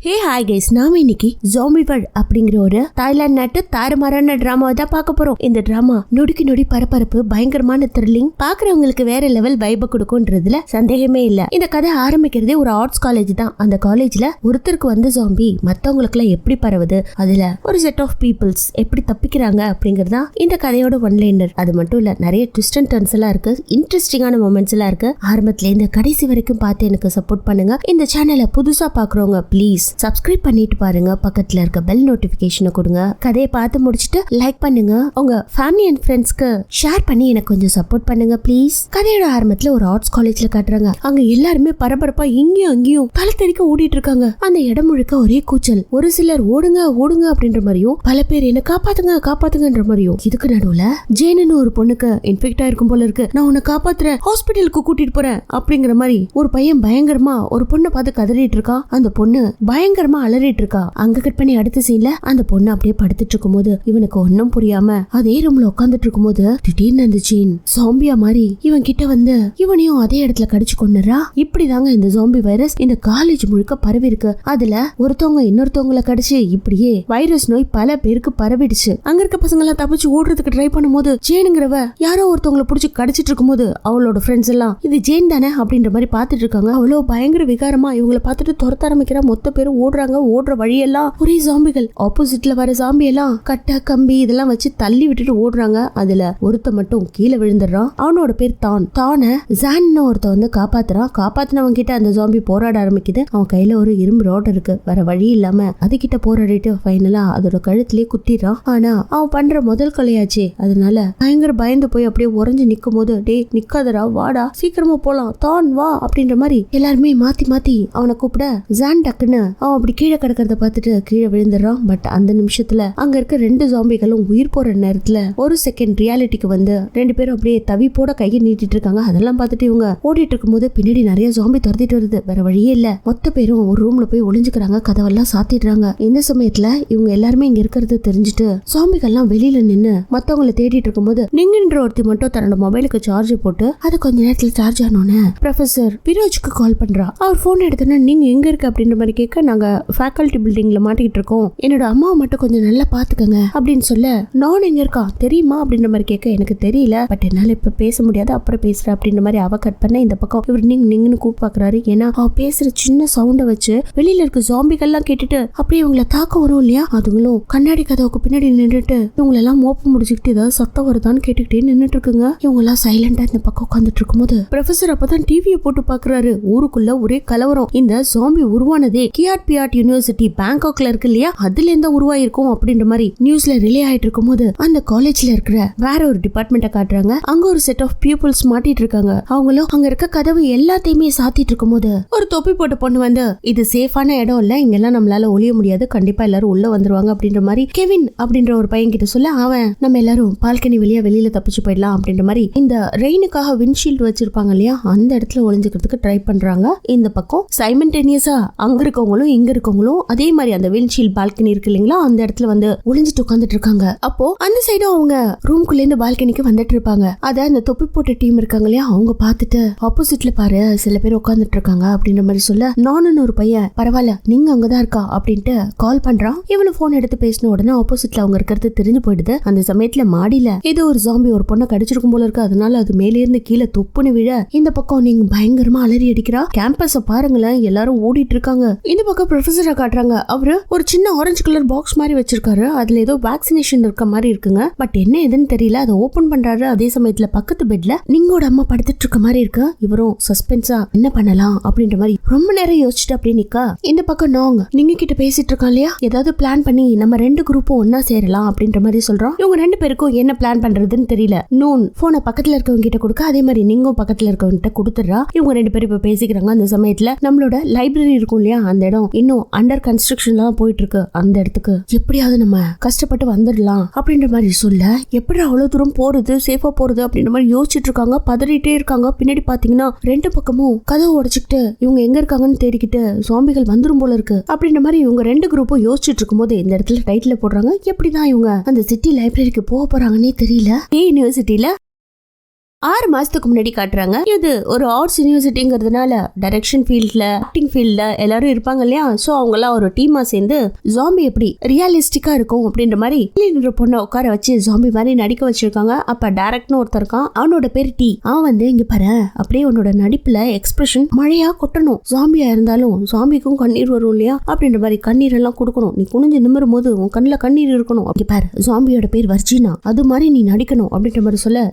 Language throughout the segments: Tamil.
ஹே ஹாய் கைஸ், நாம இன்னைக்கு ஜாம்பிவர் அப்படிங்கிற ஒரு தாய்லாந்து நாட்டு தாறுமாறான டிராமாவை தான் பார்க்க போறோம். இந்த டிராமா நொடிக்கு நொடி பரபரப்பு, பயங்கரமான த்ரில்லிங், பாக்குறவங்களுக்கு வேற லெவல் வைப கொடுக்கும்ன்றதுல சந்தேகமே இல்ல. இந்த கதை ஆரம்பிக்கிறதே ஒரு ஆர்ட்ஸ் காலேஜ் தான். அந்த காலேஜ்ல ஒருத்தருக்கு வந்து ஜாம்பி மத்தவங்களுக்கு எல்லாம் எப்படி பரவுது, அதுல ஒரு செட் ஆஃப் பீப்புள்ஸ் எப்படி தப்பிக்கிறாங்க அப்படிங்கறதா இந்த கதையோட ஒன்லைனர். அது மட்டும் இல்ல, நிறைய ட்விஸ்ட் அண்ட் டர்ன்ஸ் எல்லாம் இருக்கு, இன்ட்ரெஸ்டிங்கான மொமெண்ட்ஸ் எல்லாம் இருக்கு. ஆரம்பத்துல இருந்து கடைசி வரைக்கும் பார்த்து எனக்கு சப்போர்ட் பண்ணுங்க. இந்த சேனலை புதுசா பாக்குறவங்க ப்ளீஸ் சப்ஸ்கிரைப் பண்ணிட்டு பாருங்க, பக்கத்துல இருக்க பெல் நோட்டிபிகேஷனை கொடுங்க. கதையை பார்த்து முடிச்சிட்டு லைக் பண்ணுங்க, உங்க ஃபேமிலி அண்ட் ஃப்ரெண்ட்ஸ்க்கு ஷேர் பண்ணி எனக்கு கொஞ்சம் சப்போர்ட் பண்ணுங்க ப்ளீஸ். கதையோட ஆரம்பத்துல ஒரு ஆர்ட்ஸ் காலேஜ்ல காட்டுறாங்க. அங்க எல்லாருமே பரபரப்பா இங்கேயும் அங்கேயும் தலை தெறிக்க ஓடிட்டு இருக்காங்க. அந்த இடம் முழுக்க ஒரே கூச்சல். ஒரு சிலர் ஓடுங்க ஓடுங்க அப்படின்ற மாதிரியும், பல பேர் என்ன காப்பாத்துங்க காப்பாத்துங்கன்ற மாதிரியும். இதுக்கு நடுவுல ஜேனன்னு ஒரு பொண்ணுக்கு இன்ஃபெக்ட் ஆயிருக்கும் போல இருக்கு. நான் உன்னை காப்பாத்துறேன், ஹாஸ்பிட்டலுக்கு கூட்டிட்டு போறேன் அப்படிங்கிற மாதிரி ஒரு பையன் பயங்கரமா ஒரு பொண்ணை பார்த்து கதறிட்டு இருக்கான். அந்த பொண்ணு பயங்கரமா அலறிட்டு இருக்கா. அங்க கட் பண்ணி அடுத்த சீன்ல அந்த பொண்ணு அப்படியே படுத்துட்டு இருக்கும் போது இவனுக்கு ஒன்னும் புரியாம அதே ரூம்ல உட்காந்துட்டு இருக்கும் போது திடீர்னு அந்த ஜீன் ஜாம்பியா மாதிரி இவன் கிட்ட வந்து இவனையும் அதே இடத்துல கடிச்சு கொண்டுறா. இப்படிதாங்க இந்த ஜாம்பி வைரஸ் இந்த காலேஜ் முழுக்க பரவி இருக்கு. அதுல ஒருத்தவங்க இன்னொருத்தவங்களை கடிச்சு இப்படியே வைரஸ் நோய் பல பேருக்கு பரவிடுச்சு. அங்க இருக்க பசங்க எல்லாம் தப்பிச்சு ஓடுறதுக்கு ட்ரை பண்ணும் போது ஜேனுங்கிறவ யாரோ ஒருத்தவங்களை புடிச்சு கடிச்சிட்டு இருக்கும் போது அவளோட ஃப்ரெண்ட்ஸ் எல்லாம் இது ஜேன் தானே அப்படின்ற மாதிரி பாத்துட்டு இருக்காங்க. அவ்வளவு பயங்கர விகாரமா இவங்களை பார்த்துட்டு துரத்த ஆரம்பிக்கிறா. மொத்த பேரும் ஓடுறாங்க. ஓடுற வழியெல்லாம் ஒரே ஜாம்பிகள். ஆப்போசிட்ல வர ஜாம்பி எல்லாம் கட்ட கம்பி இதெல்லாம் வச்சு தள்ளி விட்டுட்டு ஓடுறாங்க. அதுல ஒருத்த மட்டும் கீழே விழுந்துடுறான். அவனோட பேர் தான ஜான்னு ஒருத்த வந்து காப்பாத்துறான். காப்பாத்தினவன் கிட்ட அந்த ஜாம்பி போராட ஆரம்பிக்குது. அவன் கையில ஒரு இரும்பு ரோட் இருக்கு. வர வழி இல்லாம அதுகிட்ட போராடிட்டு ஃபைனலா அதோட கழுத்திலே குத்திடுறான். ஆனா அவன் பண்ற முதல் கொலையாச்சு. அதனால பயங்கர பயந்து போய் அப்படியே உறைஞ்சு நிக்கும் போது, டே நிக்காதடா, வாடா சீக்கிரமா போலாம், தான் வா அப்படின்ற மாதிரி எல்லாருமே மாத்தி மாத்தி அவனை கூப்பிட ஜான் டக்குன்னு அவன் அப்படி கீழே கிடக்கிறத பார்த்துட்டு கீழே விழுந்துடுறான். பட் அந்த நிமிஷத்துல அங்க இருக்க ரெண்டு ஜாம்பிகளும் உயிர் போற நேரத்துல ஒரு செகண்ட் ரியாலிட்டிக்கு வந்து ரெண்டு பேரும் அப்படியே தவிப்போட கையை நீட்டிட்டு இருக்காங்க. அதெல்லாம் பார்த்துட்டு இவங்க ஓடிட்டு இருக்கும் போது பின்னாடி நிறைய ஜாம்பி துரத்திட்டு வருது. வேற வழியே இல்ல, மொத்த பேரும் ஒரு ரூம்ல போய் ஒளிஞ்சுக்கிறாங்க. கதவெல்லாம் சாத்திடுறாங்க. இந்த சமயத்துல இவங்க எல்லாருமே இங்க இருக்கிறது தெரிஞ்சுட்டு ஜாம்பிகள்லாம் வெளியில நின்னு மத்தவங்களை தேடிட்டு இருக்கும் போது நீங்கன்ற ஒருத்தி மட்டும் தன்னோட மொபைலுக்கு சார்ஜ் போட்டு அது கொஞ்ச நேரத்துல சார்ஜ் ஆனோன்னு ப்ரொஃபசர் விரோஜுக்கு கால் பண்றா. அவர் போன் எடுத்தோன்னா நீங்க எங்க இருக்கு அப்படின்ற மாதிரி கேட்க, நாங்க ஃபேக்கல்டி பில்டிங்ல மாட்டிக்கிட்டு இருக்கோம், என்னோட அம்மாவை மட்டும் கொஞ்சம் நல்லா பாத்துக்கங்க அப்படின்னு சொல்ல, நான் எங்க இருக்கா தெரியுமா அப்படின்ற மாதிரி கேட்க, எனக்கு தெரியல பட் என்னால இப்ப பேச முடியாது, அப்புறம் பேசுறேன் அப்படின்ற மாதிரி அவ கட் பண்ண இந்த பக்கம் இவர் நீங்கன்னு கூப்பிட்டு பாக்குறாரு. ஏன்னா அவ பேசுற சின்ன சவுண்ட வச்சு வெளியில இருக்க ஜாம்பிகள்லாம் கேட்டுட்டு அப்படியே இவங்களை தாக்க வரும் இல்லையா, அதுங்களும் கண்ணாடி கதவுக்கு பின்னாடி நின்றுட்டு இவங்களெல்லாம் மோப்ப முடிச்சுக்கிட்டு ஏதாவது சத்தம் வருதான்னு கேட்டுக்கிட்டே நின்றுட்டு இருக்குங்க. இவங்க எல்லாம் சைலண்டா இந்த பக்கம் உட்காந்துட்டு இருக்கும் போது ப்ரொஃபசர் அப்பதான் டிவியை போட்டு பாக்குறாரு. ஊருக்குள்ள ஒரே கலவரம். இந்த ஜாம்பி உருவானதே கியாட் யூனிவர்சிட்டி பேங்காக்ல இருக்கு இல்லையா, அதுல இருந்து உருவாயிருக்கும் அப்படின்ற மாதிரி நியூஸ்ல ரிலே ஆயிட்டு இருக்கும் போது அந்த காலேஜ்ல இருக்கிற வேற ஒரு டிபார்ட்மெண்ட்டை காட்டுறாங்க. அங்க ஒரு செட் ஆஃப் பீப்புள்ஸ் மாட்டிட்டு இருக்காங்க. அவங்களும் அங்க இருக்க கதவு எல்லாத்தையுமே சாத்திட்டு இருக்கும் போது ஒரு தொப்பி போட்ட பொண்ணு வந்து இது சேஃபான இடம் இல்ல, இங்கெல்லாம் நம்மளால ஒளிய முடியாது, கண்டிப்பா எல்லாரும் உள்ள வந்துருவாங்க அப்படின்ற மாதிரி கெவின் அப்படின்ற ஒரு பையன் கிட்ட சொல்ல, அவன் நம்ம எல்லாரும் பால்கனி வெளியில தப்பிச்சு போயிடலாம் அப்படின்ற மாதிரி இந்த ரெயினுக்காக விண்ட்ஷீல்டு வச்சிருப்பாங்க இல்லையா, அந்த இடத்துல ஒளிஞ்சுக்கிறதுக்கு ட்ரை பண்றாங்க. இந்த பக்கம் சைமல்டேனியஸா அங்க இருக்கவங்களும் இங்க இருக்கவங்களும் அதே மாதிரி அந்த விண்ட்ஷீல்ட் பால்கனி இருக்கு இல்லைங்களா, அந்த இடத்துல வந்து ஒளிஞ்சிட்டு உட்காந்துட்டு இருக்காங்க. அப்போ அந்த சைடும் அவங்க ரூம்குள்ள இருந்து பால்கனிக்கு வந்துட்டு இருப்பாங்க. அத அந்த தொப்பி போட்ட டீம் இருக்காங்க இல்லையா, அவங்க பார்த்துட்டு ஆப்போசிட்ல பாரு சில பேர் உட்காந்துட்டு இருக்காங்க அப்படின்ற மாதிரி சொல்ல, நானும் ஒரு பையன் பரவாயில்ல நீங்க அங்கதான் இருக்கா அப்படின்ட்டு கால் பண்றான். இவனு போன் எடுத்து பேசின உடனே ஆப்போசிட்ல அவங்க இருக்கிறது தெரிஞ்சு போயிடுது. அந்த சமயத்துல மாடியில ஏதோ ஒரு ஜாம்பி ஒரு பொண்ணை கடிச்சிருக்கும் போல இருக்கு. அதனால அது மேலே இருந்து கீழே தொப்புன்னு விழ இந்த பக்கம் நீங்க பயங்கரமா அலறி அடிக்கிறா. கேம்பஸ பாருங்களேன், எல்லாரும் ஓடிட்டு இருக்காங்க. இந்த பக்கம் ப்ரொஃபசரை காட்டுறாங்க. அவரு ஒரு சின்ன ஆரஞ்சு கலர் பாக்ஸ் மாதிரி வச்சிருக்காரு. அதுல ஏதோ வேக்சினேஷன் இருக்க மாதிரி இருக்குங்க. பட் என்ன எதுன்னு தெரியல. அதை ஓபன் பண்றாரு. அதே சமயத்துல பக்கத்து பெட்ல நீங்கோட அம்மா படுத்துட்டு இருக்க மாதிரி இருக்கு. இவரும் சஸ்பென்ஸா என்ன பண்ணலாம் அப்படின்ற மாதிரி ரொம்ப நேரம் யோசிச்சுட்டு அப்படியே நிக்கா. இந்த பக்கம் நாங்க நீங்க கிட்ட பேசிட்டு இருக்கோம் இல்லையா, ஏதாவது பிளான் பண்ணி நம்ம ரெண்டு குரூப்பும் ஒன்னா சேரலாம் அப்படின்ற மாதிரி சொல்றோம். இவங்க ரெண்டு பேருக்கும் என்ன பிளான் பண்றதுன்னு தெரியல. நோன் போனை பக்கத்துல இருக்கவங்க கிட்ட கொடுக்க, அதே மாதிரி நீங்க பக்கத்துல இருக்கவங்க கிட்ட கொடுத்துடுறா. இவங்க ரெண்டு பேரும் இப்ப பேசிக்கிறாங்க. அந்த சமயத்துல நம்மளோட லைப்ரரி இருக்கும் இல்லையா, அந்த இடம் இன்னும் அண்டர் கன்ஸ்ட்ரக்ஷன்ல போயிட்டு இருக்கு. அந்த இடத்துக்கு எப்படியாவது நம்ம கஷ்டப்பட்டு வந்துடலாம் அப்படின்ற மாதிரி சொல்ல, எப்படி அவ்வளவு தூரம் போறது, சேஃபா போறது அப்படின்ற மாதிரி யோசிச்சுட்டு இருக்காங்க. பதறிட்டே இருக்காங்க. பின்னாடி பாத்தீங்கன்னா ரெண்டு பக்கமும் கதவை உடைச்சுக்கிட்டு இவங்க எங்க இருக்காங்கன்னு தேடிக்கிட்டு ஜாம்பிகள் வந்துரும் போல இருக்கு அப்படின்ற மாதிரி இவங்க ரெண்டு குரூப்பும் யோசிச்சுட்டு இருக்கும் போது இந்த இடத்துல டைட்டில் போடுறாங்க. எப்படிதான் இவங்க அந்த சிட்டி லைப்ரரிக்கு போக போறாங்கன்னே தெரியல. யூனிவர்சிட்டியில 6 மாசத்துக்கு முன்னாடி காட்டுறாங்க. இது ஒரு ஆர்ட்ஸ் யூனிவர்சிட்டிங்கிறதுனால டைரக்ஷன் ஃபீல்ட்ல, ஆக்டிங் ஃபீல்ட்ல எல்லாரும் இருப்பாங்க இல்லையா. சோ அவங்க எல்லாம் ஒரு டீமா சேர்ந்து ஜாம்பி எப்படி ரியலிஸ்டிக்கா இருக்கும் அப்படின்ற மாதிரி பொண்ணை உட்கார வச்சு ஜாம்பி மாதிரி நடிக்க வச்சிருக்காங்க. அப்ப டைரக்ட்னு ஒருத்தர் இருக்கான், அவனோட பேர் டி. அவன் வந்து இங்க பாரு அப்படியே உன்னோட நடிப்புல எக்ஸ்பிரஷன் மழையா கொட்டணும். ஜாம்பியா இருந்தாலும் ஜாம்பிக்கும் கண்ணீர் வரும் இல்லையா, அப்படின்ற மாதிரி கண்ணீர் எல்லாம் கொடுக்கணும். நீ குனிஞ்சு நிமிரும் போது உன் கண்ணுல கண்ணீர் இருக்கணும். இங்க பாரு ஜாம்பியோட பேர் வர்ஜினா, அது மாதிரி நீ நடிக்கணும் அப்படின்ற மாதிரி சொல்ல,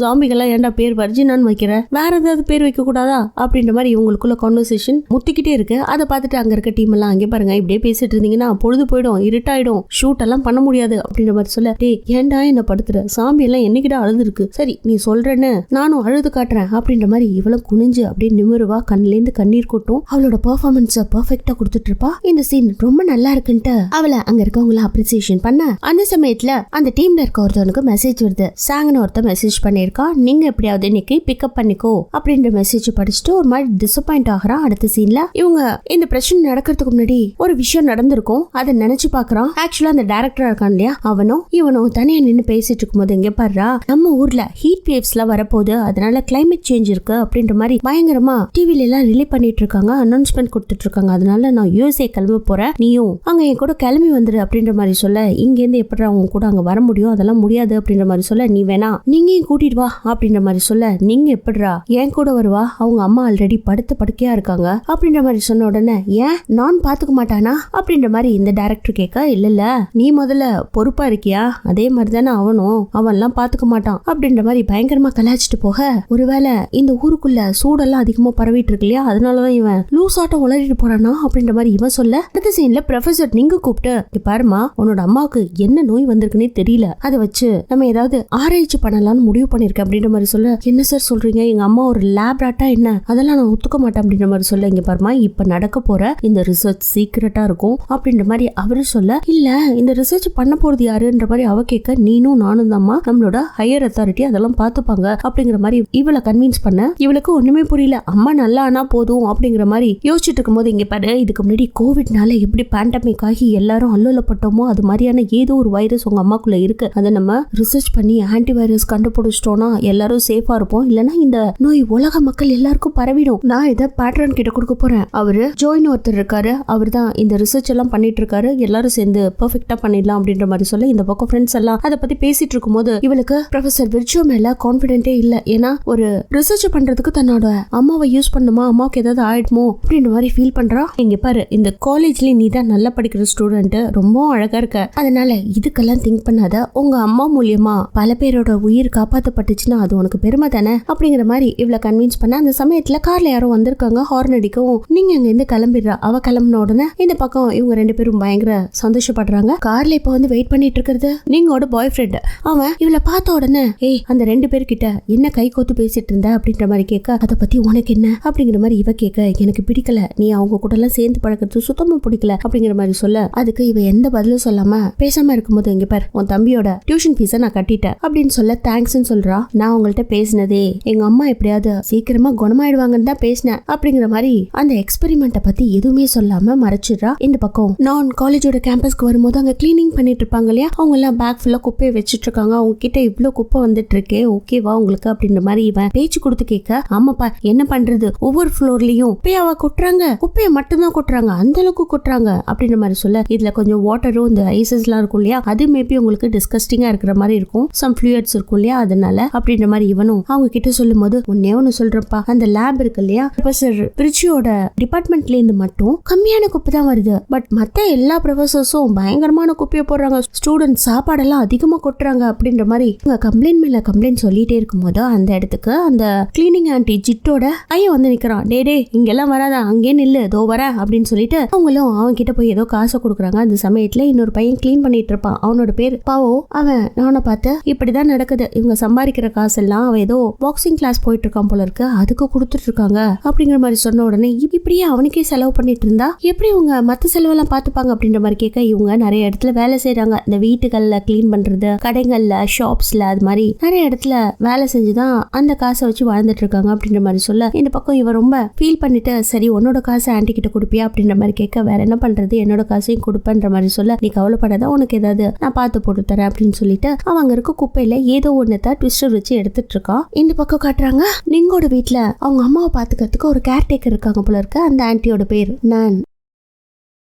ஜாம்பிகெல்லாம் ஏன்டா பேர் வர்ஜினான்னு வைக்கிற, வேற ஏதாவது பேர் வைக்க கூடாதா அப்படின்ற மாதிரி இவங்களுக்குள்ள கான்வர்சேஷன் முத்திக்கிட்டே இருக்கு. அதை பார்த்துட்டு அங்க இருக்க டீம் எல்லாம் அங்கே பாருங்க இப்படியே பேசிட்டு இருந்தீங்கன்னா பொழுது போயிடும், இருட்டாயிடும், ஷூட் எல்லாம் பண்ண முடியாது அப்படின்ற மாதிரி சொல்ல, ஏன்டா என்ன படுத்துற, சாமி எல்லாம் என்னைக்கிட்ட அழுது இருக்கு, சரி நீ சொல்றேன்னு நானும் அழுது காட்டுறேன் அப்படின்ற மாதிரி இவளும் குனிஞ்சு அப்படியே நிமிருவா, கண்ணுல இருந்து கண்ணீர் கொட்டும். அவளோட பெர்ஃபார்மன்ஸ பெர்ஃபெக்ட்டா கொடுத்துட்டு இருப்பா. இந்த சீன் ரொம்ப நல்லா இருக்குன்ட்டு அவளை அங்க இருக்கவங்கள அப்ரிசியேஷன் பண்ண, அந்த சமயத்துல அந்த டீம்ல இருக்க ஒருத்தவனுக்கு மெசேஜ் வருது. சாங்னு ஒருத்த மெசேஜ் பண்ணிருக்கா, நீங்க எப்படியாவது இன்னைக்கு பிக்கப் பண்ணிக்கோ அப்படின்ற மெசேஜ் படிச்சுட்டு ஒரு மாதிரி டிசப்பாயிண்ட் ஆகுறான். அடுத்த சீன்ல இவங்க இந்த பிரச்சனை நடக்கிறதுக்கு முன்னாடி ஒரு விஷயம் நடந்திருக்கும், அதை நினைச்சு பாக்குறான். ஆக்சுவலா அந்த டைரக்டரா இருக்கான் இல்லையா, அவனும் இவனும் தனியா நின்று பேசிட்டு இருக்கும் போது இங்க பாருடா நம்ம ஊர்ல ஹீட் வேவ்ஸ் எல்லாம் வரப்போகுது, அதனால கிளைமேட் சேஞ்ச் இருக்கு அப்படின்ற மாதிரி பயங்கரமா டிவில எல்லாம் ரிலே பண்ணிட்டு இருக்காங்க, அனௌன்ஸ்மெண்ட் கொடுத்துட்டு இருக்காங்க. அதனால நான் யூஎஸ்ஏ கிளம்ப போறேன், நீயும் அங்க என் கூட கிளம்பி வந்துரு அப்படின்ற மாதிரி சொல்ல, இங்க இருந்து எப்படி அவங்க கூட அங்க வர முடியும், அதெல்லாம் முடியாது அப்படின்ற மாதிரி சொல்ல, நீ வேணா நீங்க கூட்டிட்டு வா அப்படின்ற மாதிரி சொல்ல, நீங்க எப்படிரா என் கூட வருவா, அவங்க அம்மா ஆல்ரெடி படுத்த படுக்கையா இருக்காங்க அப்படின்ற மாதிரி சொன்ன உடனே, ஏன் நான் பாத்துக்க மாட்டானா அப்படின்ற மாதிரி இந்த டைரக்டர் கேட்க, இல்ல நீ முதல்ல பொறுப்பா இருக்கியா, அதே மாதிரி தானே அவனும், அவன் எல்லாம் பாத்துக்க மாட்டான் அப்படின்ற மாதிரி பயங்கரமா கலாச்சிட்டு போக, ஒருவேளை இந்த ஊருக்குள்ள சூடெல்லாம் அதிகமா பரவிட்டு இருக்கு இல்லையா, அதனாலதான் இவன் லூஸ் ஆட்டம் உளறிட்டு போறானா அப்படின்ற மாதிரி இவன் சொல்ல, அடுத்த சீன்ல ப்ரொஃபசர் நீங்க கூப்பிட்டு, பாருமா உன்னோட அம்மாவுக்கு என்ன நோய் வந்திருக்குன்னே தெரியல, அதை வச்சு நம்ம ஏதாவது ஆராய்ச்சி பண்ணலாம்னு முடிவு பண்ணிருக்கேன் அப்படின்ற மாதிரி சொல்ல, என்ன சார் சொல்றீங்க, எங்க அம்மா ஒரு லேப் ராட்டா என்ன, அதெல்லாம் நான் ஒத்துக்க மாட்டேன் அப்படின்ற மாதிரி சொல்ல, இங்க பாருமா இப்ப நடக்க போற இந்த ரிசர்ச் சீக்கிரட்டா இருக்கும் அப்படின்ற மாதிரி அவரு சொல்ல, இல்ல இந்த ரிசர்ச் பண்ண போறது யாருன்ற மாதிரி அவ கேட்க, நீனும் நானும் தான்மா, நம்மளோட ஹையர் அத்தாரிட்டி அதெல்லாம் பாத்துப்பாங்க அப்படிங்கிற மாதிரி இவளை கன்வின்ஸ் பண்ண, இவளுக்கு ஒண்ணுமே புரியல, அம்மா நல்லா ஆனா போதும் அப்படிங்கிற மாதிரி யோசிச்சுட்டு இருக்கும் போது, இங்க பாரு இதுக்கு முன்னாடி கோவிட்னால எப்படி பேண்டமிக் ஆகி எல்லாரும் அல்லோலப்பட்டோமோ அது மாதிரியான ஏதோ ஒரு வைரஸ் உங்க அம்மாக்குள்ள இருக்கு, அதை நம்ம ரிசர்ச் பண்ணி ஆன்டி வைரஸ் கண்டுபிடிச்சிட்டோம்னா எல்லாரும் சேஃபா இருப்போம், இல்லனா இந்த நோய் உலக மக்கள் எல்லாருக்கும் பரவிடும், நான் இதை பேட்ரன் கிட்ட கொடுக்க போறேன், அவரு ஜோயின் ஒருத்தர் இருக்காரு, அவர் தான் இந்த ரிசர்ச் எல்லாம் பண்ணிட்டு இருக்காரு, எல்லாரும் சேர்ந்து பெர்ஃபெக்ட்டா பண்ணிடலாம் அப்படின்ற மாதிரி சொல்ல, இந்த பக்கம் ஃப்ரெண்ட்ஸ் எல்லாம் அதை பத்தி பேசிட்டு இருக்கும் போது இவளுக்கு ப்ரொஃபசர் விர்ஜோ மேல கான்பிடென்டே இல்ல, ஏன்னா ஒரு ரிசர்ச் பண்றதுக்கு தன்னோட அம்மாவை யூஸ் பண்ணுமா, அம்மாவுக்கு ஏதாவது ஆயிடுமோ அப்படின்ற மாதிரி ஃபீல் பண்றா. இங்க பாரு இந்த காலேஜ்ல நீ தான் நல்லா படிக்கிற ஸ்டூடெண்ட், ரொம்ப அழகா இருக்க, அதனால இதுக்கெல்லாம் திங்க் பண்ணாத, உங்க அம்மா மூலியமா பல பேரோட உயிர் காப்பாற்றப்பட்டுச்சுன்னா அது உனக்கு பெருமை தானே அப்படிங்கிற மாதிரி இவளை கன்வின்ஸ் பண்ண, அந்த சமயத்துல கார்ல யாரோ வந்திருக்காங்க, ஹார்ன் அடிக்கவும் நீங்க அங்க இருந்து கிளம்பிடுறா. அவ கிளம்பின உடனே இந்த பக்கம் இவங்க 2 பேரும் பயங்கர சந்தோஷப்படுறாங்க. கார்ல இப்ப வந்து வெயிட் பண்ணிட்டு இருக்கிறது நீங்களோட பாய் ஃப்ரெண்ட். அவன் இவளை பார்த்த உடனே, அந்த 2 பேர்கிட்ட என்ன கை கோத்து பேசிட்டு இருந்த அப்படின்ற மாதிரி கேட்க, அதை பத்தி உனக்கு என்ன அப்படிங்கிற மாதிரி இவ கேட்க, எனக்கு பிடிக்கல, நீ அவங்க கூட எல்லாம் சேர்ந்து பழக்கிறது சுத்தமா பிடிக்கல அப்படிங்கிற மாதிரி சொல்ல, அதுக்கு இவ எந்த பதிலும் சொல்லாம பேசாம இருக்கும்போது, இங்க பார் உன் தம்பியோட டியூஷன் ஃபீஸை நான் கட்டிட்டேன் அப்படின்னு சொல்ல தேங்க்ஸ்ன்னு சொல்றா. நான் உங்கள்கிட்ட பேசினதே எங்க அம்மா எப்படியாவது சீக்கிரமா குணமாயிடுவாங்கன்னு தான் பேசினேன் அப்படிங்கிற மாதிரி அந்த எக்ஸ்பெரிமெண்ட்டை பத்தி எதுவுமே சொல்லாம மறைச்சிடுறா. இந்த பக்கம் நான் காலேஜோட கேம்பஸ்க்கு வரும்போது அங்க கிளீனிங் பண்ணிட்டு இருப்பாங்க இல்லையா, அவங்க எல்லாம் பேக் ஃபுல்லா குப்பையை வச்சிட்டு இருக்காங்க, அவங்க கிட்ட இவ்வளவு குப்பை வந்துட்டு இருக்கே, ஓகேவா உங்களுக்கு அப்படின்ற மாதிரி இவன் பேச்சு கொடுத்து கேட்க, ஆமாப்பா என்ன பண்றது, ஒவ்வொரு ஃப்ளோர்லயும் குப்பையாவா கொட்டுறாங்க, குப்பையை மட்டும்தான் கொட்டுறாங்க, அந்த அளவுக்கு கொட்டுறாங்க அப்படின்ற மாதிரி சொல்ல, இதுல கொஞ்சம் வாட்டரும் இந்த ஐசஸ் எல்லாம் இருக்கும் இல்லையா, அது மேபி உங்களுக்கு டிஸ்கஸ்டிங்கா இருக்கிற மாதிரி இருக்கும், சம் ஃப்ளூயிட்ஸ் இருக்கும் இல்லையா, அதனால அப்படின்ற மாதிரி இவனும் அவங்க கிட்ட சொல்லும் போது, ஒன்னே ஒன்னு சொல்றப்பா, அந்த லேப் இருக்கு இல்லையா, ப்ரொஃபசர் பிரிட்ஜியோட டிபார்ட்மெண்ட்ல இருந்து மட்டும் கம்மியான குப்பை தான் வருது, பட் மத்த எல்லா ப்ரொஃபசர்ஸும் பயங்கரமான குப்பையை போடுறாங்க, ஸ்டூடெண்ட் சாப்பாடெல்லாம் அதிகமா கொட்டுறாங்க அப்படின்ற மாதிரி கம்ப்ளைண்ட் மேல கம்ப்ளைண்ட் சொல்லிட்டே இருக்கும் போது அந்த இடத்துக்கு அந்த கிளீனிங் ஆன்டி ஜிட்டோட ஐயன் வந்து நிக்கிறான். டே இங்கெல்லாம் வராதா, அங்கே நில்லு, தோ வர அப்படின்னு சொல்லிட்டு அவங்களும் அவன் கிட்ட போய் ஏதோ காசை கொடுக்குறாங்க. அந்த சமயத்துல இன்னொரு பையன் கிளீன் பண்ணிட்டு இருப்பான், அவனோட பேர் பாவோ. அவன் நானை பார்த்து, இப்படிதான் நடக்குது, இவங்க சம்பாதிக்கிற காசெல்லாம் அவன் ஏதோ பாக்ஸிங் கிளாஸ் போயிட்டு இருக்கான் போல இருக்கு, அதுக்கு கொடுத்துட்டு இருக்காங்க அப்படிங்கிற மாதிரி சொன்ன உடனே, இப்படியே அவனுக்கே செலவு பண்ணிட்டு இருந்தா எப்படி இவங்க மத்த செலவெல்லாம் பாத்துப்பாங்க அப்படின்ற மாதிரி கேட்க, இவங்க நிறைய இடத்துல வேலை செய்யறாங்க, இந்த வீட்டுகள்ல கிளீன் பண்றது, கடைகள்ல, ஷாப்ஸ்ல, அது மாதிரி நிறைய இடத்துல வேலை செஞ்சுதான் அந்த காசை வச்சு வாழ்ந்துட்டு இருக்காங்க அப்படின்ற மாதிரி சொல்ல, இந்த பக்கம் இவன் ரொம்ப ஃபீல் பண்ணிட்டு, சரி உன்னோட காசை ஆன்டி கிட்ட கொடுப்பியா அப்படின்ற மாதிரி கேட்க, வேற என்ன பண்றது, என்னோட காசையும் கொடுப்பேன்ற மாதிரி சொல்ல, நீ கவலைப்படாத, உனக்கு ஏதாவது நான் பார்த்து போட்டு தரேன் அப்படின்னு சொல்லிட்டு அவங்க இருக்க குப்பையில ஏதோ ஒன்னத்தை ட்விஸ்டர் வச்சு எடுத்து எடுத்துட்டு இருக்கா. இந்த பக்கம் காட்டுறாங்க நிங்கோட வீட்டுல அவங்க அம்மாவை பாத்துக்கிறதுக்கு ஒரு கேர்டேக்கர் இருக்காங்க போல இருக்கு. அந்த ஆன்ட்டியோட பேர் நான்.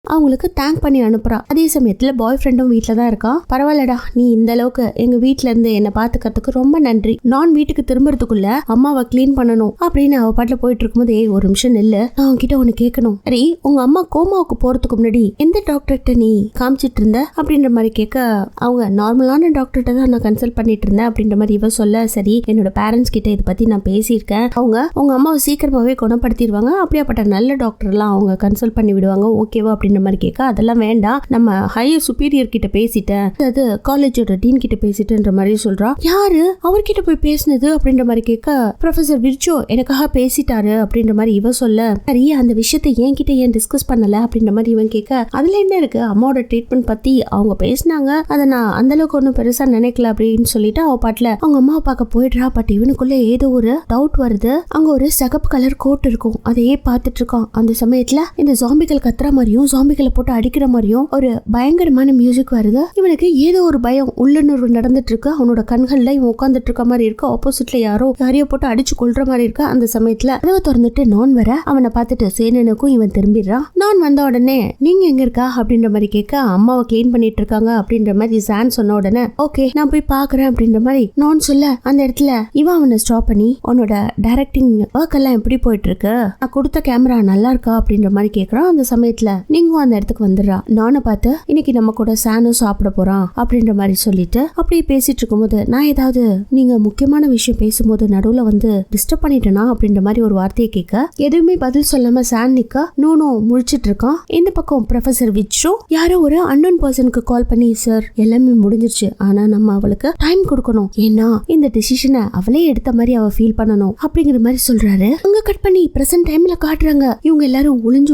அவங்களுக்கு தேங்க் பண்ணி அனுப்புறா. அதே சமயத்துல பாய் ஃப்ரெண்டும் வீட்டுல தான் இருக்கா. பரவாயில்லடா, நீ இந்த அளவுக்கு எங்க வீட்டுல இருந்து என்ன பாத்துக்கிறதுக்கு ரொம்ப நன்றி. நான் வீட்டுக்கு திரும்புறதுக்குள்ள அம்மாவை கிளீன் பண்ணணும் அப்படின்னு அவ பாட்டுல போயிட்டு இருக்கும்போது, ஒரு நிமிஷம் நெல்லு, நான் உன்கிட்ட ஒண்ணு கேட்கணும். சரி, உங்க அம்மா கோமாவுக்கு போறதுக்கு முன்னாடி எந்த டாக்டர்கிட்ட நீ காமிச்சிட்டு இருந்த அப்படின்ற மாதிரி கேட்க, அவங்க நார்மலான டாக்டர்கிட்ட தான் நான் கன்சல்ட் பண்ணிட்டு இருந்தேன் அப்படின்ற மாதிரி இவ சொல்ல, சரி என்னோட பேரண்ட்ஸ் கிட்ட இதை பத்தி நான் பேசியிருக்கேன், அவங்க உங்க அம்மாவை சீக்கிரமாவே குணப்படுத்திடுவாங்க, அப்படியாப்பட்ட நல்ல டாக்டர் எல்லாம் அவங்க கன்சல்ட் பண்ணி விடுவாங்க, ஓகேவா அப்படின்ற மாதிரி கேட்க, அதெல்லாம் வேண்டாம், நம்ம ஹையர் சுப்பீரியர் கிட்ட பேசிட்டேன், அதாவது காலேஜோட டீன் கிட்ட பேசிட்டேன்ற மாதிரி சொல்றா. யாரு அவர்கிட்ட போய் பேசினது அப்படின்ற மாதிரி கேட்க, ப்ரொஃபசர் விர்ச்சோ எனக்காக பேசிட்டாரு அப்படின்ற மாதிரி இவ சொல்ல, சரி அந்த விஷயத்தை என்கிட்ட ஏன் டிஸ்கஸ் பண்ணல அப்படின்ற மாதிரி இவன் கேட்க, அதுல என்ன இருக்கு, அம்மாவோட ட்ரீட்மெண்ட் பத்தி அவங்க பேசினாங்க, அதை நான் அந்த அளவுக்கு ஒன்றும் பெருசா நினைக்கல அப்படின்னு சொல்லிட்டு அவ பாட்டுல அவங்க அம்மாவை பார்க்க போயிடுறா. பட் இவனுக்குள்ள ஏதோ ஒரு டவுட் வருது. அங்க ஒரு சிகப்பு கலர் கோட் இருக்கும், அதையே பார்த்துட்டு இருக்கான். அந்த சமயத்துல இந்த ஜாம்பிகள் கத்துற மாதிரியும் ஜாம்பிகளை போட்டு அடிக்கிற மாதிரியும் ஒரு பயங்கரமான மியூசிக் வருது. இவனுக்கு ஏதோ ஒரு பயம் உள்ளுணர்வு நடந்துட்டு இருக்கு. அவனோட கண்கள்ல இவன் உட்காந்துட்டு இருக்க மாதிரி இருக்கு. ஆப்போசிட்ல யாரையோ போட்டு அடிச்சு கொள்ற மாதிரி இருக்கு. அந்த சமயத்துல கதவை திறந்துட்டு நான் வர அவனை பார்த்துட்டு சேனனுக்கும் இவன் திரும்பிடுறான். நான் வந்த உடனே நீங்க எங்க இருக்கா அப்படின்ற மாதிரி கேட்க, அம்மாவை கிளீன் பண்ணிட்டு இருக்காங்க அப்படின்ற மாதிரி சான் சொன்ன உடனே, ஓகே நான் போய் பாக்குறேன் அப்படின்ற மாதிரி நான் சொல்ல, அந்த இடத்துல இவன் அவனை ஸ்டாப் பண்ணி, உன்னோட டைரக்டிங் ஒர்க் எல்லாம் எப்படி போயிட்டு இருக்கு, நான் கொடுத்த கேமரா நல்லா இருக்கா அப்படின்ற மாதிரி கேட்கறான். அந்த சமயத்துல நீங்க அந்த இடத்துக்கு வந்துடுறா. நானை பார்த்து இன்னைக்கு நம்ம கூட சானும் சாப்பிட போறான் அப்படின்ற மாதிரி சொல்லிட்டு அப்படியே பேசிட்டு இருக்கும்போது, நான் ஏதாவது நீங்க முக்கியமான விஷயம் பேசும்போது நடுவுல வந்து டிஸ்டர்ப் பண்ணிட்டேனா அப்படின்ற மாதிரி ஒரு வார்த்தையை கேட்க, எதுவுமே பதில் சொல்லாம சான் நிக்க நோனோ முழிச்சிட்டு இருக்கான். இந்த பக்கம் ப்ரொஃபசர் விச்ரோ யாரோ ஒரு அன்னோன் பர்சனுக்கு கால் பண்ணி, சார் எல்லாமே முடிஞ்சிருச்சு, ஆனா நம்ம அவளுக்கு டைம் கொடுக்கணும், ஏன்னா இந்த டிசிஷனை அவளே எடுத்த மாதிரி அவ ஃபீல் பண்ணணும் அப்படிங்கிற மாதிரி சொல்றாரு. அங்க கட் பண்ணி பிரசன்ட் டைம்ல காட்டுறாங்க. இவங்க எல்லாரும் ஒளிஞ்சு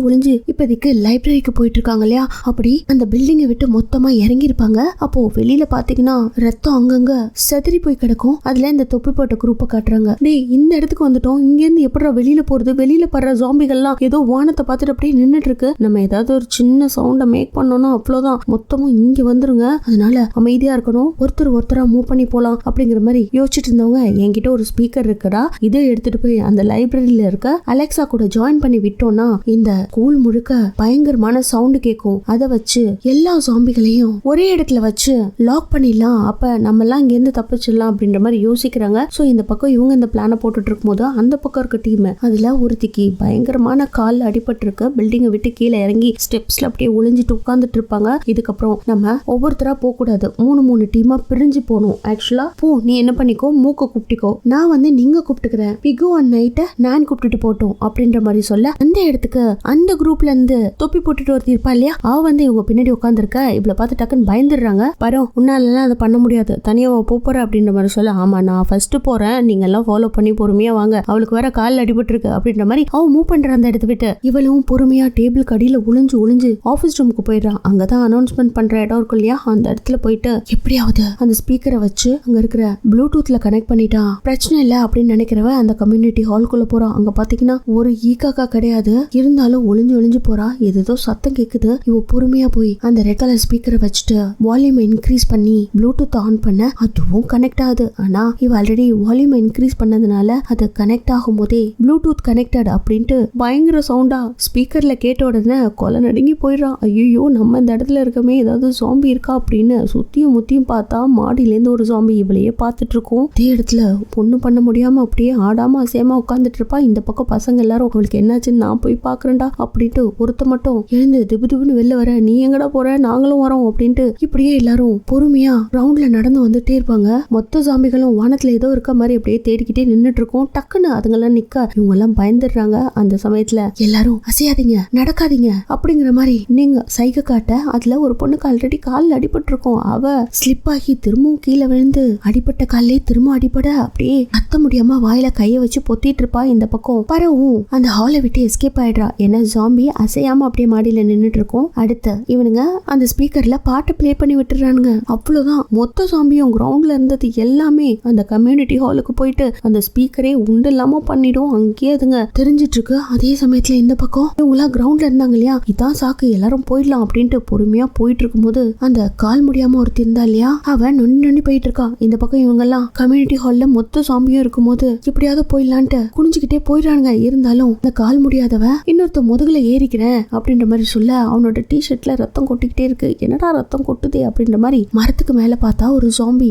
இப்போதைக்கு லைப்ரரிக்கு போயிட்டு இருக்காங்க இல்லையா. அப்படி அந்த பில்டிங்கை விட்டு மொத்தமா இறங்கி இருப்பாங்க. அப்போ வெளியில பாத்தீங்கன்னா ரத்தம் அங்கங்க செதறி போய் கிடக்கும். அதுல இந்த தொப்பி போட்ட குரூப்பை காட்டுறாங்க. டேய் இந்த இடத்துக்கு வந்துட்டோம், இங்க இருந்து எப்படா வெளியில போறது, வெளியில படுற ஜாம்பிகள்லாம் ஏதோ வானத்தை பார்த்துட்டு அப்படியே நின்னுட்டு இருக்கு, நம்ம ஏதாவது ஒரு சின்ன சவுண்ட மேக் பண்ணோம்னா அவ்வளவுதான், மொத்தமும் இங்க வந்துருங்க, அதனால அமைதியா இருக்கணும், ஒருத்தரா மூவ் பண்ணி போலாம் அப்படிங்கிற மாதிரி யோசிச்சுட்டு இருந்தவங்க, என்கிட்ட ஒரு ஸ்பீக்கர் இருக்குடா, இதை எடுத்துட்டு போய் அந்த லைப்ரரியில இருக்க அலெக்சா கூட ஜாயின் பண்ணி விட்டோம்னா இந்த ஸ்கூல் முழுக்க பயங்கரமான சவுண்டு கேட்கும், அதை வச்சு எல்லா ஜாம்பிகளையும் ஒரே இடத்துல வச்சு லாக் பண்ணிடலாம், அப்ப நம்ம எல்லாம் இங்க இருந்து தப்பிச்சிடலாம் அப்படின்ற மாதிரி யோசிக்கிறாங்க. சோ இந்த பக்கம் இவங்க இந்த பிளான போட்டுட்டு இருக்கும் போது அந்த பக்கம் இருக்க டீம், அதுல ஒருத்திக்கு பயங்கரமான கால் அடிபட்டு இருக்கு. பில்டிங்கை விட்டு கீழே இறங்கி ஸ்டெப்ஸ்ல அப்படியே ஒளிஞ்சிட்டு உட்கார்ந்துட்டு இருப்பாங்க. இதுக்கப்புறம் நம்ம ஒவ்வொருத்தரா போக கூடாது, மூணு டீமா பிரிஞ்சு போகணும். ஆக்சுவலா போ, நீ என்ன பண்ணிக்கோ, மூக்க கூப்பிட்டுக்கோ, நான் வந்து நீங்க கூப்பிட்டுக்கிறேன், பிகு அண்ட் நைட்ட நான் கூப்பிட்டுட்டு போட்டோம் அப்படின்ற மாதிரி சொல்ல, அந்த இடத்துக்கு அந்த குரூப்ல இருந்து தொப்பி போட்டுட்டு ஒருத்தி இருப்பா இல்லையா, அவ வந்து இவங்க பின்னாடி உட்காந்துருக்க. இவ்வளவு பார்த்து டக்குன்னு பயந்துடுறாங்க. பரோ உன்னால அதை பண்ண முடியாது, தனியா போற அப்படின்ற மாதிரி சொல்ல, ஆமா நான் ஃபர்ஸ்ட் போறேன், நீங்க எல்லாம் ஃபாலோ பண்ணி பொறுமையா வாங்க, அவளுக்கு வேற கால் அடிபட்டு இருக்கு அப்படின்ற மாதிரி அவ மூவ் பண்ற அந்த இடத்த விட்டு இவளும் பொறுமையா டேபிள் கடியில ஒளிஞ்சு ஆபீஸ் ரூமுக்கு போயிடுறான். அங்கதான் அனௌன்ஸ்மெண்ட் பண்ற இடம் இருக்கும் இல்லையா, அந்த இடத்துல போயிட்டு எப்படியாவது அந்த ஸ்பீக்கரை வச்சு அங்க இருக்கிற ப்ளூடூத்ல கனெக்ட் பண்ணிட்டா பிரச்சனை இல்ல அப்படின்னு நினைக்கிறவ அந்த கம்யூனிட்டி ஹால்குள்ள போறான். அங்க பாத்தீங்கன்னா ஒரு ஈக்காக்கா கிடையாது, இருந்தாலும் ஒளிஞ்சு போறா. ஏதோ சத்தம் கேக்குது. இவ பொறுமையா போய் அந்த ரெட் கலர் ஸ்பீக்கரை வச்சுட்டு வால்யூம் இன்க்ரீஸ் பண்ணி ப்ளூடூத் ஆன் பண்ண, அதுவும் கனெக்ட் ஆகுது. ஆனா இவ ஆல்ரெடி வால்யூம் இன்க்ரீஸ் பண்ணதுனால அது கனெக்ட் ஆகும் போதே ப்ளூடூத் கனெக்டட் அப்படின்ட்டு பயங்கர சவுண்டா ஸ்பீக்கர்ல கேட்ட உடனே கொலை நடுங்கி போயிடுறான். ஐயோ நம்ம இந்த இடத்துல இருக்கமே, ஏதாவது ஜாம்பி இருக்கா அப்படின்னு சுத்தியும் முத்தியும் பார்த்தா மாடியில இருந்து ஒரு ஜாம்பி இவளையே பார்த்துட்டு இருக்கும். அதே இடத்துல பொண்ணு பண்ண முடியாம அப்படியே ஆடாம அசையாம உட்காந்துட்டு இருப்பா. இந்த பக்கம் பசங்க எல்லாரும் அவளுக்கு என்னாச்சுன்னு நான் போய் பாக்குறேன்டா அப்படின்ட்டு ஒருத்த மட்டும் எழுந்து திபுன்னு வெளில வர, நீ எங்கடா போற, நாங்களும் வரோம் அப்படின்ட்டு இப்படியே எல்லாரும் பொறுமையா ரவுண்ட்ல நடந்து வந்துட்டே இருப்பாங்க. மொத்த ஜாம்பிகளும் வானத்துல ஏதோ இருக்க மாதிரி அப்படியே தேடிக்கிட்டே நின்னுட்டு இருக்கும். டக்குன்னு அதுங்கெல்லாம் நிக்க இவங்க எல்லாம் பயந்துடுறாங்க. அந்த சமயத்துல எல்லாரும் அசையாதீங்க, நடக்காதீங்க அப்படிங்கிற மாதிரி நீங்க சைகை காட்ட, அதுல ஒரு பொண்ணுக்கு ஆல்ரெடி கால் அடிபட்டு இருக்கும். அவ ஸ்லிப் ஆகி திரும்பவும் கீழே விழுந்து அடிப்பட்ட காலே திரும்ப அடிபட அப்படியே கத்த முடியாம வாயில கைய வச்சு பொத்திட்டு இருப்பா. இந்த பக்கம் பரவும் அந்த ஹாலை விட்டு எஸ்கேப் ஆயிடுறா. ஏன்னா ஜாம்பி அசையாம அப்படியே மாடி மாடியில நின்னுட்டு இருக்கும். அடுத்து இவனுங்க அந்த ஸ்பீக்கர்ல பாட்டு பிளே பண்ணி விட்டுறானுங்க. அவ்வளவுதான், மொத்த சாம்பியும் கிரவுண்ட்ல இருந்தது எல்லாமே அந்த கம்யூனிட்டி ஹாலுக்கு போயிட்டு அந்த ஸ்பீக்கரே உண்டு இல்லாம பண்ணிடும். அங்கேயே அதுங்க தெரிஞ்சிட்டு இருக்கு. அதே சமயத்துல இந்த பக்கம் இவங்களாம் கிரவுண்ட்ல இருந்தாங்க இல்லையா, இதான் சாக்கு எல்லாரும் போயிடலாம் அப்படின்ட்டு பொறுமையா போயிட்டு இருக்கும் போது அந்த கால் முடியாம ஒருத்தி இருந்தா இல்லையா, அவன் நொண்டி போயிட்டு இருக்கா. இந்த பக்கம் இவங்க எல்லாம் கம்யூனிட்டி ஹால்ல மொத்த சாம்பியும் இருக்கும் போது எப்படியாவது போயிடலான்ட்டு குனிஞ்சுக்கிட்டே போயிடுறாங்க. இருந்தாலும் அந்த கால் முடியாதவ இன்னொருத்த முதுகுல ஏறிக்கிறேன் அப்படின்ற மாதிரி சொல்ல அவனோட டிஷர்ட்ல ரத்தம் கொட்டிக்கிட்டே இருக்கு. என்னடா ரத்தம் கொட்டுதே அப்படின்ற மாதிரி மரத்துக்கு மேல பார்த்தா ஒரு ஜாம்பி.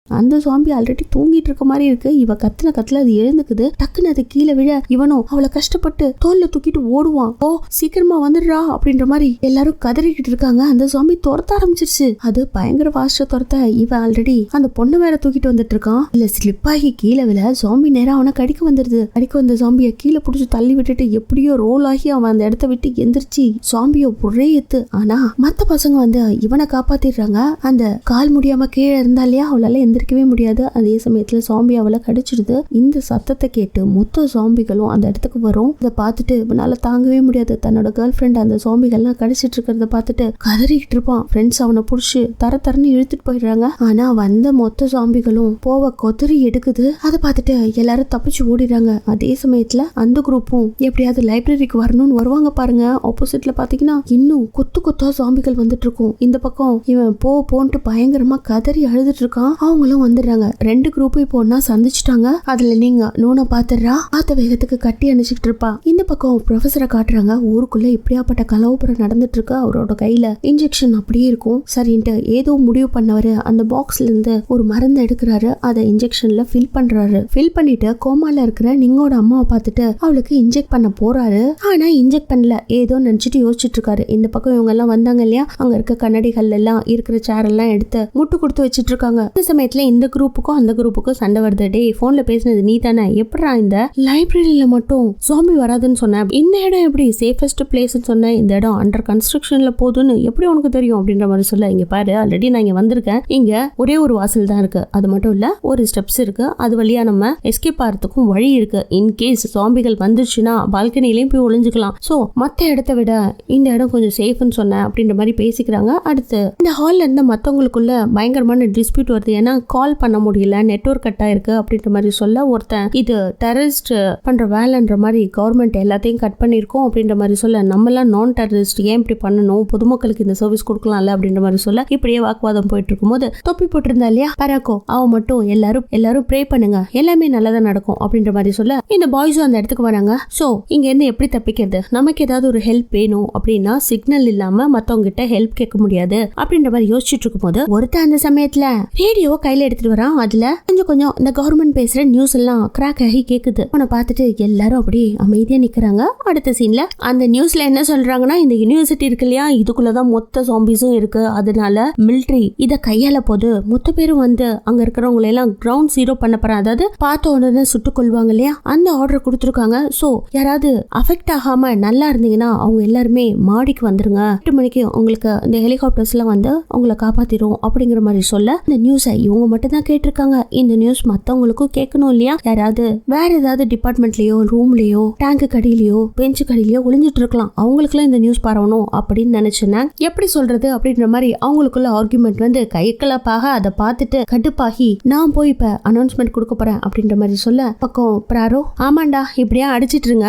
அந்த ஜாம்பி ஆல்ரெடி தூங்கிட்டு இருக்க மாதிரி இருக்கு. இவ கத்துல அது எழுந்துக்குது. டக்குன்னு அது கீழே விழ இவனும் அவளை கஷ்டப்பட்டு தோல்ல தூக்கிட்டு ஓடுவான். ஓ சீக்கிரமா வந்துடுறா அப்படின்ற மாதிரி எல்லாரும் கதறிக்கிட்டு இருக்காங்க. அந்த ஜாம்பி துரத்த ஆரம்பிச்சிருச்சு. அது பயங்கர ஃபாஸ்டா துரத்த இவ ஆல்ரெடி அந்த பொண்ணு வேற தூக்கிட்டு வந்துட்டு இருக்கான். இல்ல ஸ்லிப் ஆகி கீழே விழ ஜாம்பி நேரம் அவனை கடிக்க வந்துருது. கடிக்க வந்த ஜாம்பிய கீழே புடிச்சு தள்ளி விட்டுட்டு எப்படியோ ரோல் ஆகி அவன் அந்த இடத்த விட்டு எந்திரிச்சு ஜாம்பியோ ஒரே எத்து. ஆனா மத்த பசங்க வந்து இவனை காப்பாத்திடுறாங்க. அந்த கால் முடியாம கீழே இருந்தா இல்லையா, அவளால எந்திரிக்கவே முடியாது. அதே சமயத்துல ஜாம்பி அவளை கடிச்சிடுது. இந்த சத்தத்தை கேட்டு மொத்த ஜாம்பிகளும் அந்த இடத்துக்கு வரும். அதை பார்த்துட்டு இவனால தாங்கவே முடியாது. தன்னோட கேர்ள் ஃப்ரெண்ட் அந்த ஜாம்பிகள்லாம் கடிச்சிட்டு இருக்கிறத பார்த்துட்டு கதறிக்கிட்டு இருப்பான். ஃப்ரெண்ட்ஸ் அவனை புடிச்சு தரன்னு இழுத்துட்டு போயிடுறாங்க. ஆனா வந்த மொத்த ஜாம்பிகளும் போவ கொதறி எடுக்குது. அதை பார்த்துட்டு எல்லாரும் தப்பிச்சு ஓடிடுறாங்க. அதே சமயத்துல அந்த குரூப்பும் எப்படியாவது லைப்ரரிக்கு வரணும்னு வருவாங்க பாருங்க. ஆப்போசிட்ல பாத்தீங்கன்னா இன்னும் கொத்தா ஜாம்பிகள் வந்துட்டு இருக்கும். இந்த பக்கம் இவன் போன்ட்டு பயங்கரமா கதறி அழுதுட்டு இருக்கான். அவங்களும் வந்துடுறாங்க. ரெண்டு குரூப்பும் இப்போ ஒன்னா சந்திச்சுட்டாங்க. அதுல நீங்க நூனை பாத்துறா ஆத்த வேகத்துக்கு கட்டி அணைச்சிட்டு இருப்பா. இந்த பக்கம் ப்ரொஃபஸரை காட்டுறாங்க. ஊருக்குள்ள இப்படியாப்பட்ட கலவரம் நடந்துட்டு இருக்கு. அவரோட கையில இன்ஜெக்ஷன் அப்படியே இருக்கும். சரின்ட்டு ஏதோ முடிவு பண்ணவரு அந்த பாக்ஸ்ல இருந்து ஒரு மருந்து எடுக்கிறாரு. அதை இன்ஜெக்ஷன்ல ஃபில் பண்றாரு. ஃபில் பண்ணிட்டு கோமால இருக்கிற நீங்கோட அம்மாவை பார்த்துட்டு அவளுக்கு இன்ஜெக்ட் பண்ண போறாரு. ஆனா இன்ஜெக்ட் பண்ணல, ஏதோ நினைச்சிட்டு யோசிச்சுட்டு இருக்காரு. இந்த பக்கம் இவங்க எல்லாம் வந்தாங்க இல்லையா, அங்க இருக்க கண்ணாடிகள் எல்லாம் இருக்கிற சேர் எல்லாம் எடுத்து முட்டு கொடுத்து வச்சிட்டு இருக்காங்க. இந்த சமயத்துல இந்த குரூப்புக்கும் அந்த குரூப்புக்கும் சண்டை வருது. டே போன்ல பேசினது நீ தானே, எப்படா இந்த லைப்ரரியில மட்டும் ஜாம்பி வராதுன்னு சொன்ன, இந்த இடம் எப்படி சேஃபஸ்ட் பிளேஸ் சொன்ன, இந்த இடம் அண்டர் கன்ஸ்ட்ரக்ஷன்ல போதுன்னு எப்படி உனக்கு தெரியும் அப்படின்ற மாதிரி சொல்ல, இங்க பாரு ஆல்ரெடி நான் இங்க வந்திருக்கேன். இங்க ஒரே ஒரு வாசல் தான் இருக்கு, அது மட்டும் இல்ல ஒரு ஸ்டெப்ஸ் இருக்கு, அது வழியா நம்ம எஸ்கேப் ஆகிறதுக்கும் வழி இருக்கு. இன்கேஸ் ஜாம்பிகள் வந்துருச்சுன்னா பால்கனிலையும் போய் ஒளிஞ்சுக்கலாம். சோ மத்த இடத்தை விட இந்த இடம் கொஞ்சம் சேஃப்னு சொன்ன அப்படின்ற மாதிரி பேசிக்கிறாங்க. அடுத்து இந்த ஹால்ல இருந்த மத்தவங்களுக்குள்ள பயங்கரமான டிஸ்பியூட் வருது. ஏன்னா கால் பண்ண முடியல, நெட்வொர்க் கட் ஆயிருக்கு அப்படின்ற மாதிரி சொல்ல, ஒருத்தன் இது டெரரிஸ்ட் பண்ற வேலைன்ற மாதிரி கவர்மெண்ட் எல்லாத்தையும் கட் பண்ணிருக்கோம் அப்படின்ற மாதிரி சொல்ல, நம்மளாம் நான் டெரரிஸ்ட் ஏன் இப்படி பண்ணணும், பொதுமக்களுக்கு இந்த சர்வீஸ் கொடுக்கலாம்ல அப்படின்ற மாதிரி சொல்ல, இப்படியே வாக்குவாதம் போயிட்டு இருக்கும் போது தொப்பி போட்டிருந்தா இல்லையா பராக்கோ, அவ மட்டும் எல்லாரும் ப்ரே பண்ணுங்க எல்லாமே நல்லதா நடக்கும் அப்படின்ற மாதிரி சொல்ல, இந்த பாய்ஸும் அந்த இடத்துக்கு வராங்க. சோ இங்க இருந்து எப்படி தப்பிக்கிறது, நமக்கு ஏதாவது ஒரு ஹெல்ப் வேணும் அப்படின்னா சிக்னல் இல்லாம மத்தவங்க கிட்ட ஹெல்ப் கேட்க முடியாது அப்படின்ற மாதிரி யோசிச்சுட்டு இருக்கும் போது ஒருத்தன் அந்த சமயத்துல ரேடியோ கையில எடுத்துட்டு வரான். அதுல கொஞ்சம் இந்த கவர்மெண்ட் பேசுற நியூஸ் எல்லாம் கிராக் ஆகி கேக்குது. அவனை பார்த்துட்டு எல்லாரும் அப்படியே அமைதியா நிக்கிறாங்க. அடுத்த சீன்ல அந்த நியூஸ்ல என்ன சொல்றாங்கன்னா, இந்த யூனிவர்சிட்டி இருக்கு இல்லையா, இதுக்குள்ளதான் மொத்த ஜாம்பிஸும் இருக்கு, அதனால மிலிட்டரி இத கையால போது மொத்த பேரும் வந்து அங்க இருக்கிறவங்க எல்லாம் கிரவுண்ட் ஜீரோ பண்ண போறாங்க. அதாவது பார்த்த உடனே சுட்டுக் கொள்வாங்க இல்லையா, அந்த ஆர்டர் கொடுத்துருக்காங்க. சோ யாராவது அஃபெக்ட் ஆகாம நல்லா இருந்தீங்கன்னா அவங்க எல்லாருமே மாடிக்கு வந்துருங்க, 8 மணிக்கு உங்களுக்கு இந்த ஹெலிகாப்டர்ஸ் எல்லாம் வந்து உங்களை காப்பாத்திரும் அப்படிங்கிற மாதிரி சொல்ல, இந்த நியூஸை இவங்க மட்டும் தான் கேட்டிருக்காங்க. இந்த நியூஸ் மத்தவங்களுக்கும் கேட்கணும் இல்லையா, யாராவது வேற ஏதாவது டிபார்ட்மெண்ட்லயோ ரூம்லயோ டேங்கு கடியிலயோ பெஞ்சு கடியிலயோ ஒளிஞ்சிட்டு இருக்கலாம், அவங்களுக்குலாம் இந்த நியூஸ் பரவணும் அப்படின்னு நினைச்சேன். எப்படி சொல்றது அப்படின்ற மாதிரி அவங்களுக்குள்ள ஆர்குமெண்ட் வந்து கைக்கலப்பாக அதை பார்த்துட்டு கடுப்பாகி நான் போய் இப்ப அனௌன்ஸ்மெண்ட் கொடுக்க போறேன் அப்படின்ற மாதிரி சொல்ல, பக்கம் பிராரோ ஆமாண்டா இப்படியா அடிச்சிட்டு இருங்க,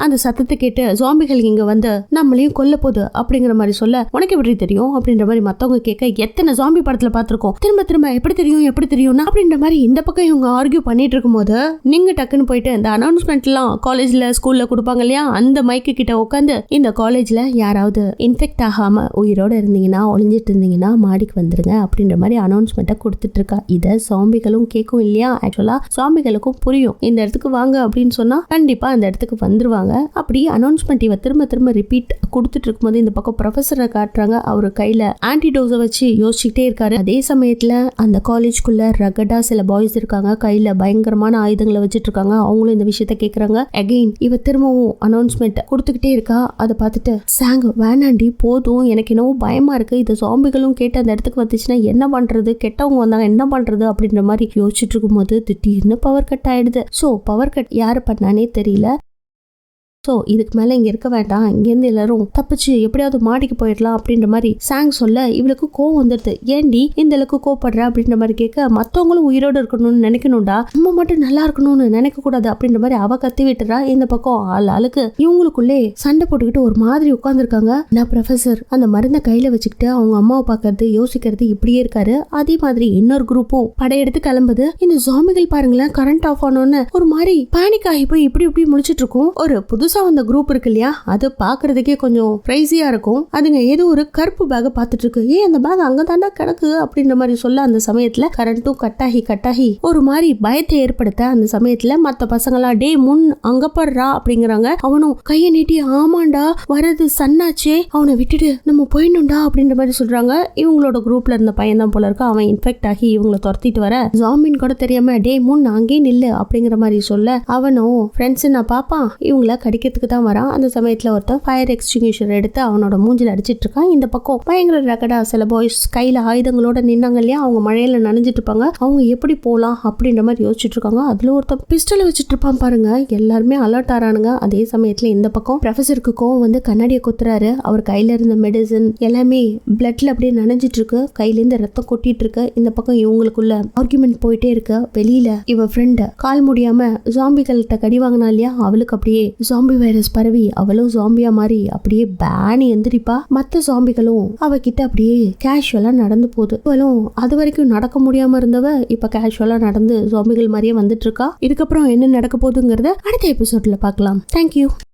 அந்த சத்தத்தை கேட்டு ஜாம்பிகள் இங்க வந்து நம்மளையும் கொல்ல போகுது அப்படிங்கிற மாதிரி சொல்ல, உனக்கு எப்படி தெரியும் அப்படின்ற மாதிரி மத்தவங்க கேட்க, எத்தனை ஜாம்பி படத்துல பாத்திருக்கோம், திரும்ப எப்படி தெரியும்னா அப்படின்ற மாதிரி இந்த பக்கம் இவங்க ஆர்கியூ பண்ணிட்டு இருக்கும் போது நீங்க டக்குன்னு போயிட்டு இந்த அனௌன்ஸ்மெண்ட் எல்லாம் காலேஜ்ல ஸ்கூல்ல கொடுப்பாங்க இல்லையா, அந்த மைக்கு கிட்ட உட்காந்து இந்த காலேஜ்ல யாராவது இன்ஃபெக்ட் ஆகாம உயிரோட இருந்தீங்கன்னா ஒளிஞ்சிட்டு இருந்தீங்கன்னா மாடிக்கு வந்துருங்க அப்படின்ற மாதிரி அனௌன்ஸ்மெண்ட்டை கொடுத்துட்டு இருக்கா. இதை ஜாம்பிகளும் கேட்கும் இல்லையா, ஆக்சுவலா ஜாம்பிகளுக்கும் புரியும், இந்த இடத்துக்கு வாங்க அப்படின்னு சொன்னா கண்டிப்பா அந்த இடத்துக்கு வந்துருவாங்க. அப்படி அனௌன்ஸ்மெண்ட் இவ திரும்ப ரிப்பீட் கொடுத்துட்டு இருக்கும்போது இந்த பக்கம் ப்ரொஃபஸரை காட்டுறாங்க. அவரு கையில ஆன்டிடோஸை வச்சு யோசிச்சுட்டே இருக்காரு. அதே சமயத்துல அந்த காலேஜ்குள்ள ரகடா சில பாய்ஸ் இருக்காங்க, கையில பயங்கரமான ஆயுதங்களை வச்சிட்டு இருக்காங்க. அவங்களும் இந்த விஷயத்த கேக்குறாங்க. அகைன் இவ திரும்பவும் அனௌன்ஸ்மெண்ட் கொடுத்துக்கிட்டே இருக்கா. அதை பார்த்துட்டு சாங் வேணாண்டி போதும், எனக்கு என்னவோ பயமா இருக்கு, இது ஜாம்பிகளும் கேட்டு அந்த இடத்துக்கு வந்துச்சுன்னா என்ன பண்றது, கெட்டவங்க வந்தாங்க என்ன பண்றது அப்படின்ற மாதிரி யோசிச்சுட்டு இருக்கும் போது திடீர்னு பவர் கட் ஆயிடுது. சோ பவர் கட் யாரு பண்ணானே தெரியல. சோ இதுக்கு மேல இங்க இருக்க வேண்டாம், இங்க இருந்து எல்லாரும் தப்பிச்சு எப்படியாவது மாடிக்கு போயிடலாம் அப்படின்ற மாதிரி சாங் சொல்ல இவளுக்கு கோவம் வந்துடுது. ஏண்டி இந்த அளவுக்கு கோவப்படுற அப்படின்ற மாதிரி கேட்க, மத்தவங்களும் உயிரோடு இருக்கணும்னு நினைக்கணும்டா, நம்ம மட்டும் நல்லா இருக்கணும்னு நினைக்க கூடாது அப்படின்ற மாதிரி அவ கத்தி விட்டுறா. இந்த பக்கம் ஆளுக்கு இவங்களுக்குள்ளே சண்டை போட்டுக்கிட்டு ஒரு மாதிரி உட்கார்ந்துருக்காங்க. நான் ப்ரொஃபசர் அந்த மருந்தை கையில வச்சுக்கிட்டு அவங்க அம்மாவை பாக்குறது யோசிக்கிறது இப்படியே இருக்காரு. அதே மாதிரி இன்னொரு குரூப்பும் படையெடுத்து கிளம்புது. இந்த ஜாம்பிகள் பாருங்களேன், கரண்ட் ஆஃப் ஆனோன்னு ஒரு மாதிரி பேனிக் ஆகி போய் இப்படி முடிச்சிட்டு இருக்கும். ஒரு புதுசா வந்த குரூப் இருக்கு இல்லையா, அது பாக்குறதுக்கே கொஞ்சம் கிரைசியா இருக்கும். அதுங்க ஏதோ ஒரு கருப்பு பேக் பாத்துட்டு இருக்கு. அந்த பேக் அங்கதாண்டா கிடக்கு அப்படின்ற மாதிரி சொல்ல அந்த சமயத்துல கரண்ட்டும் கட்டாகி ஒரு மாதிரி பயத்தை ஏற்படுத்த அந்த சமயத்துல மத்த பசங்களா டே முன் அங்க படுறா அப்படிங்கிறாங்க. அவனும் கையை நீட்டி ஆமாண்டா வரது சன்னாச்சே, அவனை விட்டுட்டு நம்ம போயிடணும்டா அப்படின்ற மாதிரி சொல்றாங்க. இவங்களோட குரூப்ல இருந்த பையன் தான் போல இருக்கு. அவன் இன்ஃபெக்ட் ஆகி இவங்களை துரத்திட்டு வர ஜாம்பின் கூட தெரியாம டே முன் அங்கே நில்லு அப்படிங்கிற மாதிரி சொல்ல அவனும் ஃப்ரெண்ட்ஸ் நான் பாப்பான் இவங்கள கடிக்கிறதுக்கு தான் வரான். அந்த சமயத்துல ஒருத்தன் ஃபயர் எக்ஸ்டிங்யூஷர் எடுத்து அவனோட மூஞ்சில அடிச்சிட்டு இருக்கான். இந்த பக்கம் பயங்கர ரகடா சில பாய்ஸ் கையில ஆயுதங்களோட நின்னாங்க இல்லையா, அவங்க மழையில நனைஞ்சிட்டு இருப்பாங்க. அவங்க எப்படி போலாம் அப்படின்ற மாதிரி யோசிச்சுட்டு இருக்காங்க. அதுல ஒருத்தன் பிஸ்டல் வச்சுட்டு இருப்பான் பாருங்க. எல்லாருமே அலர்ட் ஆறானுங்க. அதே சமயத்துல இந்த பக்கம் ப்ரொஃபசருக்கு கோவம் வந்து கண்ணாடியை குத்துறாரு. அவர் கையில இருந்த மெடிசன் எல்லாமே பிளட்ல அப்படியே நனைஞ்சிட்டு இருக்கு. கையில இருந்து ரத்தம் கொட்டிட்டு இருக்கு. இந்த பக்கம் இவங்களுக்குள்ள ஆர்குமெண்ட் போயிட்டே இருக்கு. வெளியில இவ ஃப்ரெண்ட் கால் முடியாம ஜாம்பிகள்கிட்ட கடி வாங்கினா இல்லையா, அவளுக்கு அப்படியே ஜாம்பி வைரஸ் பரவி அவளும் ஜாம்பியா மாறி அப்படியே பேனி எந்திரிப்பா. மத்த ஜாம்பிகளும் அவகிட்ட அப்படியே கேஷுவலா நடந்து போகுது. அவளும் அது வரைக்கும் நடக்க முடியாம இருந்தவ இப்ப கேஷுவலா நடந்து ஜாம்பிகள் மாதிரியே வந்துட்டு இருக்கா. இதுக்கப்புறம் என்ன நடக்க போகுதுங்கிறத அடுத்த எபிசோட்ல பார்க்கலாம். தேங்க்யூ.